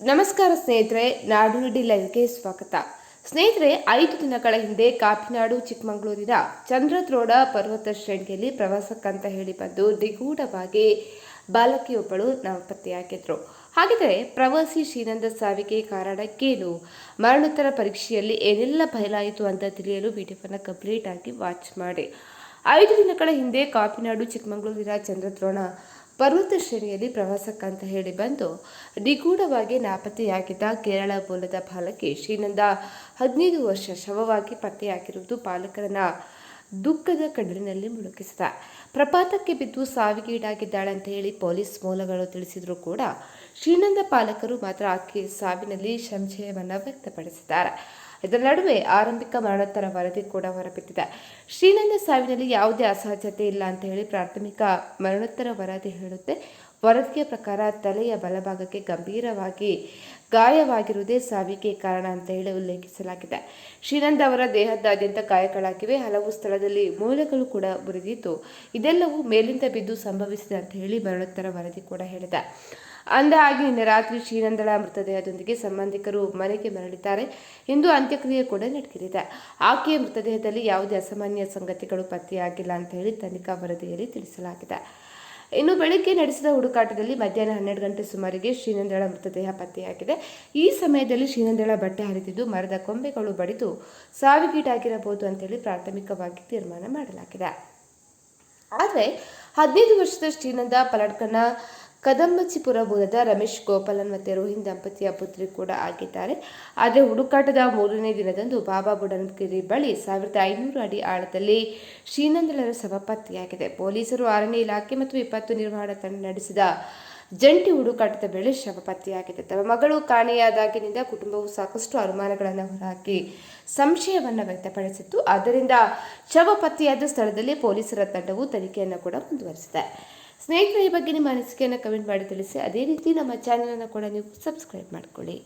ನಮಸ್ಕಾರ ಸ್ನೇಹಿತರೆ, ನಾಡು ನುಡಿ ಲೈವ್ಗೆ ಸ್ವಾಗತ. ಸ್ನೇಹಿತರೆ, 5 ದಿನಗಳ ಹಿಂದೆ ಕಾಪಿನಾಡು ಚಿಕ್ಕಮಗಳೂರಿನ ಚಂದ್ರದ್ರೋಣ ಪರ್ವತ ಶ್ರೇಣಿಯಲ್ಲಿ ಪ್ರವಾಸಕ್ಕಂತ ಹೇಳಿ ಬಂದು ನಿಗೂಢವಾಗಿ ಬಾಲಕಿಯೊಬ್ಬಳು ನಾಪತ್ತೆಯಾಗಿದ್ರು. ಹಾಗಿದ್ರೆ ಪ್ರವಾಸಿ ಶ್ರೀನಂದ ಸಾವಿಗೆ ಕಾರಣಕ್ಕೇನು, ಮರಣೋತ್ತರ ಪರೀಕ್ಷೆಯಲ್ಲಿ ಏನೆಲ್ಲ ಬಯಲಾಯಿತು ಅಂತ ತಿಳಿಯಲು ವಿಡಿಯೋವನ್ನು ಕಂಪ್ಲೀಟ್ ಆಗಿ ವಾಚ್ ಮಾಡಿ. 5 ದಿನಗಳ ಹಿಂದೆ ಕಾಪಿನಾಡು ಚಿಕ್ಕಮಗಳೂರಿನ ಚಂದ್ರದ್ರೋಣ ಪರ್ವತ ಶ್ರೇಣಿಯಲ್ಲಿ ಪ್ರವಾಸಕ್ಕಂತ ಹೇಳಿ ಬಂದು ನಿಗೂಢವಾಗಿ ನಾಪತ್ತೆಯಾಗಿದ್ದ ಕೇರಳ ಮೂಲದ ಬಾಲಕಿ ಶ್ರೀನಂದ 15 ವರ್ಷ ಶವವಾಗಿ ಪತ್ತೆಯಾಗಿರುವುದು ಪಾಲಕರನ್ನ ದುಃಖದ ಕಡಲಿನಲ್ಲಿ ಮುಳುಗಿಸಿದೆ. ಪ್ರಪಾತಕ್ಕೆ ಬಿದ್ದು ಸಾವಿಗೀಡಾಗಿದ್ದಾಳೆ ಅಂತ ಹೇಳಿ ಪೊಲೀಸ್ ಮೂಲಗಳು ತಿಳಿಸಿದ್ರು ಕೂಡ ಶ್ರೀನಂದ ಪಾಲಕರು ಮಾತ್ರ ಆಕೆ ಸಾವಿನಲ್ಲಿ ಸಂಶಯವನ್ನು ವ್ಯಕ್ತಪಡಿಸಿದ್ದಾರೆ. ಇದರ ನಡುವೆ ಆರಂಭಿಕ ಮರಣೋತ್ತರ ವರದಿ ಕೂಡ ಹೊರಬಿದ್ದಿದೆ. ಶ್ರೀನಂದ ಸಾವಿನಲ್ಲಿ ಯಾವುದೇ ಅಸಹಜತೆ ಇಲ್ಲ ಅಂತ ಹೇಳಿ ಪ್ರಾಥಮಿಕ ಮರಣೋತ್ತರ ವರದಿ ಹೇಳುತ್ತೆ. ವರದಿಯ ಪ್ರಕಾರ ತಲೆಯ ಬಲಭಾಗಕ್ಕೆ ಗಂಭೀರವಾಗಿ ಗಾಯವಾಗಿರುವುದೇ ಸಾವಿಗೆ ಕಾರಣ ಅಂತ ಹೇಳಿ ಉಲ್ಲೇಖಿಸಲಾಗಿದೆ. ಶ್ರೀನಂದ ಅವರ ದೇಹದಾದ್ಯಂತ ಗಾಯಗಳಾಗಿವೆ. ಹಲವು ಸ್ಥಳದಲ್ಲಿ ಮೂಳೆಗಳು ಕೂಡ ಮುರಿದಿದ್ದು ಇದೆಲ್ಲವೂ ಮೇಲಿಂದ ಬಿದ್ದು ಸಂಭವಿಸಿದೆ ಅಂತ ಹೇಳಿ ಮರಣೋತ್ತರ ವರದಿ ಕೂಡ ಹೇಳಿದೆ. ಅಂದಹಾಗೆ ನಿನ್ನೆ ರಾತ್ರಿ ಶ್ರೀನಂದಳ ಮೃತದೇಹದೊಂದಿಗೆ ಸಂಬಂಧಿಕರು ಮನೆಗೆ ಮರಳಿದ್ದಾರೆ. ಇಂದು ಅಂತ್ಯಕ್ರಿಯೆ ಕೂಡ ನಡೆದಿದೆ. ಆಕೆಯ ಮೃತದೇಹದಲ್ಲಿ ಯಾವುದೇ ಅಸಾಮಾನ್ಯ ಸಂಗತಿಗಳು ಪತ್ತೆಯಾಗಿಲ್ಲ ಅಂತ ಹೇಳಿ ತನಿಖಾ ವರದಿಯಲ್ಲಿ ತಿಳಿಸಲಾಗಿದೆ. ಇನ್ನು ಬೆಳಗ್ಗೆ ನಡೆಸಿದ ಹುಡುಕಾಟದಲ್ಲಿ ಮಧ್ಯಾಹ್ನ 12 ಗಂಟೆ ಸುಮಾರಿಗೆ ಶ್ರೀನಂದಳ ಮೃತದೇಹ ಪತ್ತೆಯಾಗಿದೆ. ಈ ಸಮಯದಲ್ಲಿ ಶ್ರೀನಂದಳ ಬಟ್ಟೆ ಹರಿದಿದ್ದು ಮರದ ಕೊಂಬೆಗಳು ಬಡಿದು ಸಾವಿಗೀಡಾಗಿರಬಹುದು ಅಂತೇಳಿ ಪ್ರಾಥಮಿಕವಾಗಿ ತೀರ್ಮಾನ ಮಾಡಲಾಗಿದೆ. ಆದರೆ 15 ವರ್ಷದ ಶ್ರೀನಂದ ಪಲಡ್ಕನ ಕದಂಬಚಿಪುರ ಮೂಲದ ರಮೇಶ್ ಗೋಪಾಲನ್ ಮತ್ತು ರೋಹಿನ್ ದಂಪತಿಯ ಪುತ್ರಿ ಕೂಡ ಆಗಿದ್ದಾರೆ. ಆದರೆ ಹುಡುಕಾಟದ 3ನೇ ದಿನದಂದು ಬಾಬಾ ಬುಡನ್ಗಿರಿ ಬಳಿ 1500 ಅಡಿ ಆಳದಲ್ಲಿ ಶ್ರೀನಂದಳರ ಶವ ಪತ್ತೆಯಾಗಿದೆ. ಪೊಲೀಸರು, ಅರಣ್ಯ ಇಲಾಖೆ ಮತ್ತು ವಿಪತ್ತು ನಿರ್ವಹಣಾ ತಂಡ ನಡೆಸಿದ ಜಂಟಿ ಹುಡುಕಾಟದ ವೇಳೆ ಶವ ಪತ್ತೆಯಾಗಿದೆ. ತಮ್ಮ ಮಗಳು ಕಾಣೆಯಾದಾಗಿನಿಂದ ಕುಟುಂಬವು ಸಾಕಷ್ಟು ಅನುಮಾನಗಳನ್ನು ಹೊರಹಾಕಿ ಸಂಶಯವನ್ನು ವ್ಯಕ್ತಪಡಿಸಿತ್ತು. ಆದ್ದರಿಂದ ಶವ ಪತ್ತೆಯಾದ ಸ್ಥಳದಲ್ಲಿ ಪೊಲೀಸರ ತಂಡವು ತನಿಖೆಯನ್ನು ಕೂಡ ಮುಂದುವರಿಸಿದೆ. ಸ್ನೇಹಿತರೆ, ಈ ಬಗ್ಗೆ ನಿಮ್ಮ ಅನಿಸಿಕೆಯನ್ನು ಕಮೆಂಟ್ ಮಾಡಿ ತಿಳಿಸಿ. ಅದೇ ರೀತಿ ನಮ್ಮ ಚಾನಲನ್ನು ಕೂಡ ನೀವು ಸಬ್ಸ್ಕ್ರೈಬ್ ಮಾಡಿಕೊಳ್ಳಿ.